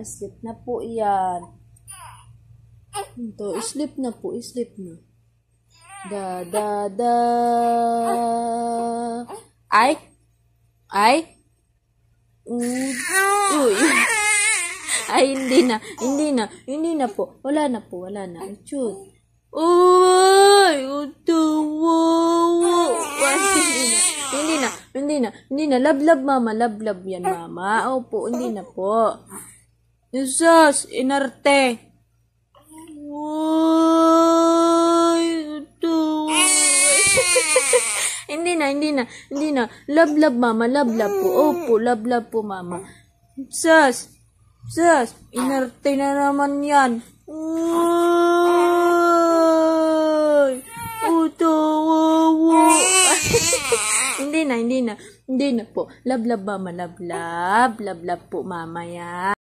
Sleep na po yan. Ito, sleep na po, sleep na. Da. Ay. Uy. Ay, hindi na po. Wala na. Chut. Uy, hindi na. Love, mama. Love yan, mama. Opo, hindi na po. Jesus, inarte. Uy, hindi na. Love, mama. Love po. Opo, love po, mama. Jesus, inarte na naman yan. Uy, hindi na po. Love, mama. Love po, mama, yan.